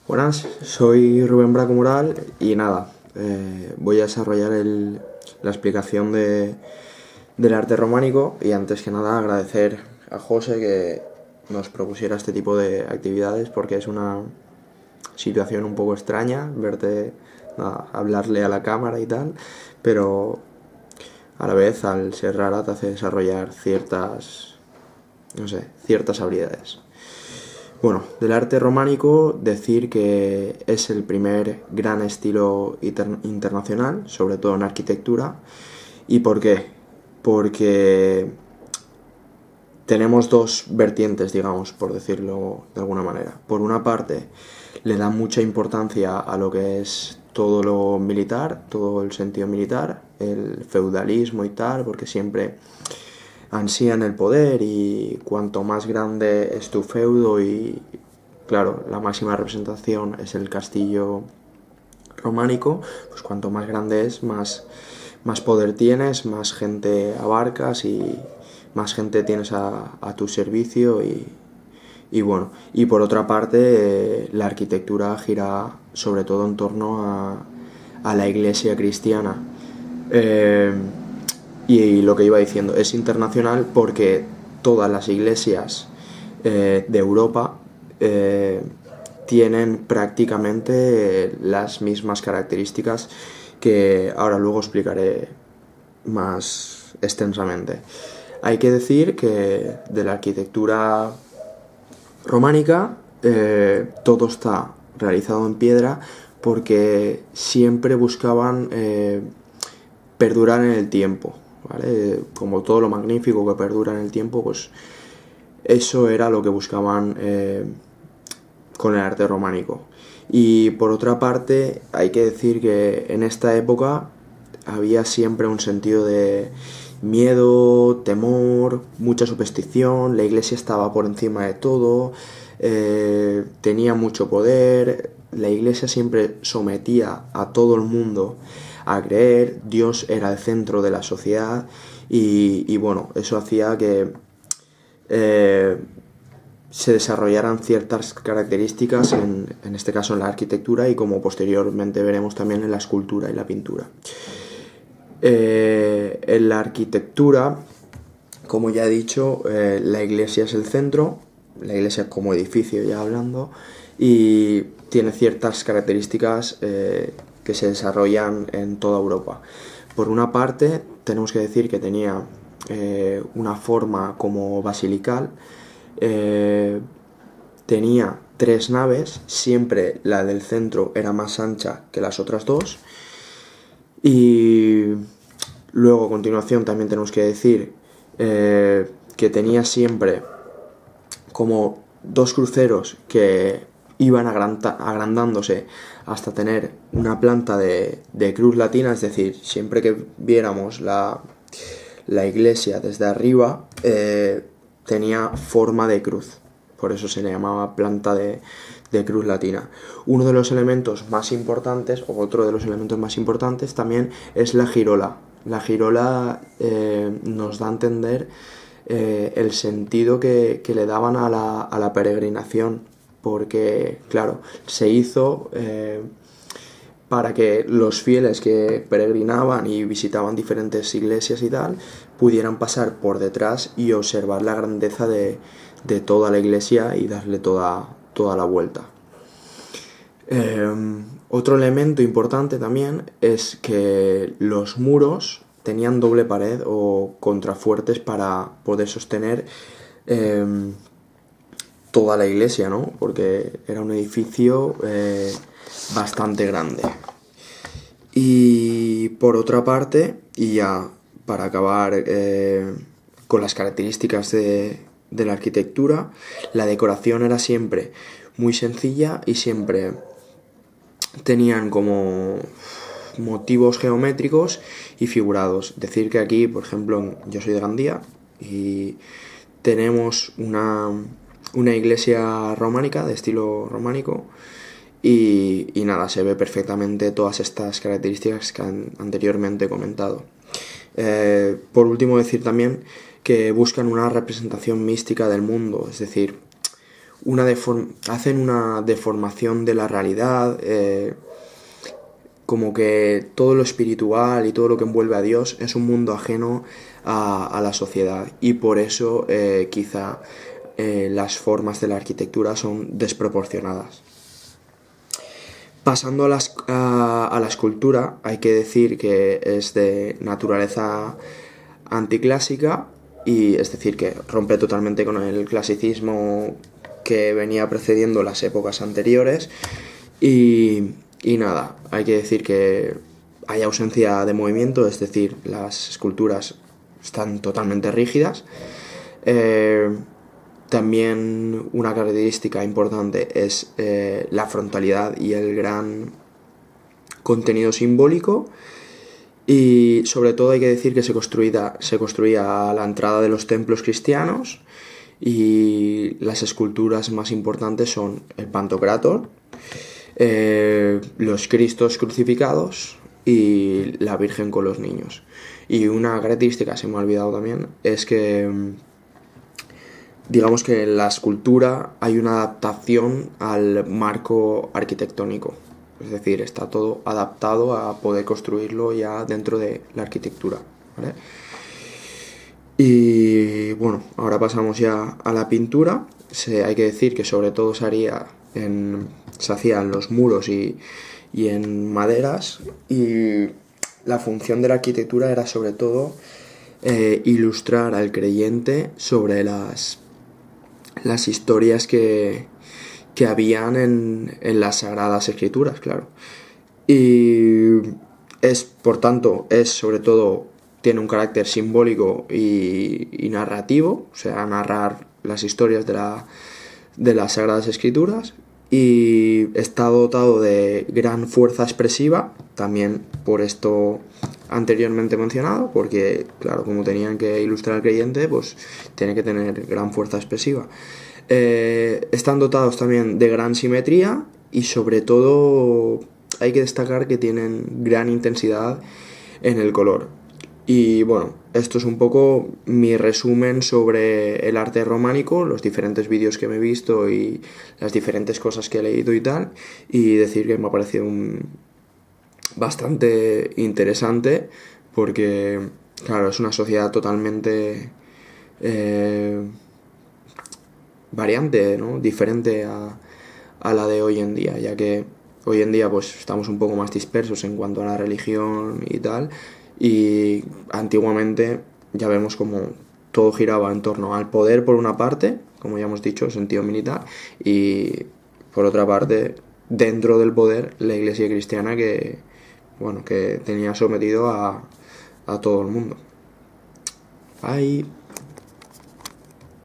Buenas, soy Rubén Braco Moral y nada, voy a desarrollar la explicación del arte románico y antes que nada agradecer a José que nos propusiera este tipo de actividades porque es una situación un poco extraña verte hablarle a la cámara y tal, pero a la vez al ser rara te hace desarrollar ciertas habilidades. Bueno, del arte románico decir que es el primer gran estilo internacional, sobre todo en arquitectura. ¿Y por qué? Porque tenemos dos vertientes, digamos, por decirlo de alguna manera. Por una parte, le da mucha importancia a lo que es todo lo militar, todo el sentido militar, el feudalismo y tal, porque siempre ansían el poder y cuanto más grande es tu feudo y claro, la máxima representación es el castillo románico, pues cuanto más grande es, más poder tienes, más gente abarcas y más gente tienes a tu servicio y bueno, y por otra parte la arquitectura gira sobre todo en torno a la iglesia cristiana. Y lo que iba diciendo, es internacional porque todas las iglesias de Europa tienen prácticamente las mismas características que ahora luego explicaré más extensamente. Hay que decir que de la arquitectura románica todo está realizado en piedra porque siempre buscaban perdurar en el tiempo, ¿vale? Como todo lo magnífico que perdura en el tiempo, pues eso era lo que buscaban con el arte románico. Y por otra parte, hay que decir que en esta época había siempre un sentido de miedo, temor, mucha superstición, la iglesia estaba por encima de todo, tenía mucho poder, la iglesia siempre sometía a todo el mundo a creer, Dios era el centro de la sociedad y bueno, eso hacía que se desarrollaran ciertas características en este caso en la arquitectura y como posteriormente veremos también en la escultura y la pintura. En la arquitectura, como ya he dicho, la iglesia es el centro, la iglesia como edificio ya hablando, y tiene ciertas características que se desarrollan en toda Europa. Por una parte, tenemos que decir que tenía una forma como basilical, tenía 3 naves, siempre la del centro era más ancha que las otras dos, y luego a continuación también tenemos que decir que tenía siempre como 2 cruceros que iban agrandándose hasta tener una planta de cruz latina, es decir, siempre que viéramos la iglesia desde arriba tenía forma de cruz, por eso se le llamaba planta de cruz latina. Uno de los elementos más importantes, o otro de los elementos más importantes también es la girola. La girola nos da a entender el sentido que le daban a la peregrinación, porque claro, se hizo para que los fieles que peregrinaban y visitaban diferentes iglesias y tal pudieran pasar por detrás y observar la grandeza de toda la iglesia y darle toda la vuelta. Otro elemento importante también es que los muros tenían doble pared o contrafuertes para poder sostener toda la iglesia, ¿no? Porque era un edificio bastante grande. Y por otra parte, y ya para acabar con las características de la arquitectura, la decoración era siempre muy sencilla y siempre tenían como motivos geométricos y figurados. Decir que aquí, por ejemplo, yo soy de Gandía y tenemos una iglesia románica, de estilo románico, y nada, se ve perfectamente todas estas características que anteriormente he comentado. Por último, decir también que buscan una representación mística del mundo, es decir, hacen una deformación de la realidad, como que todo lo espiritual y todo lo que envuelve a Dios es un mundo ajeno a la sociedad, y por eso quizá las formas de la arquitectura son desproporcionadas. Pasando a la escultura, hay que decir que es de naturaleza anticlásica, y es decir, que rompe totalmente con el clasicismo que venía precediendo las épocas anteriores. Y nada, hay que decir que hay ausencia de movimiento, es decir, las esculturas están totalmente rígidas. También una característica importante es la frontalidad y el gran contenido simbólico. Y sobre todo hay que decir que se construía a la entrada de los templos cristianos, y las esculturas más importantes son el Pantocrátor, los Cristos crucificados y la Virgen con los niños. Y una característica, se me ha olvidado también, es que digamos que en la escultura hay una adaptación al marco arquitectónico. Es decir, está todo adaptado a poder construirlo ya dentro de la arquitectura, ¿vale? Y bueno, ahora pasamos ya a la pintura. Hay que decir que sobre todo se hacía en los muros y en maderas, y la función de la arquitectura era sobre todo ilustrar al creyente sobre las historias que habían en las Sagradas Escrituras, claro. Y por tanto, sobre todo, tiene un carácter simbólico y narrativo, o sea, narrar las historias de las Sagradas Escrituras, y está dotado de gran fuerza expresiva, también por esto anteriormente mencionado, porque claro, como tenían que ilustrar al creyente, pues tiene que tener gran fuerza expresiva. Están dotados también de gran simetría, y sobre todo hay que destacar que tienen gran intensidad en el color. Y bueno, esto es un poco mi resumen sobre el arte románico, los diferentes vídeos que me he visto y las diferentes cosas que he leído y tal, y decir que me ha parecido bastante interesante, porque claro, es una sociedad totalmente variante, ¿no? Diferente a la de hoy en día, ya que hoy en día pues estamos un poco más dispersos en cuanto a la religión y tal, y antiguamente ya vemos como todo giraba en torno al poder por una parte, como ya hemos dicho, sentido militar, y por otra parte, dentro del poder, la iglesia cristiana que tenía sometido a todo el mundo. Bye.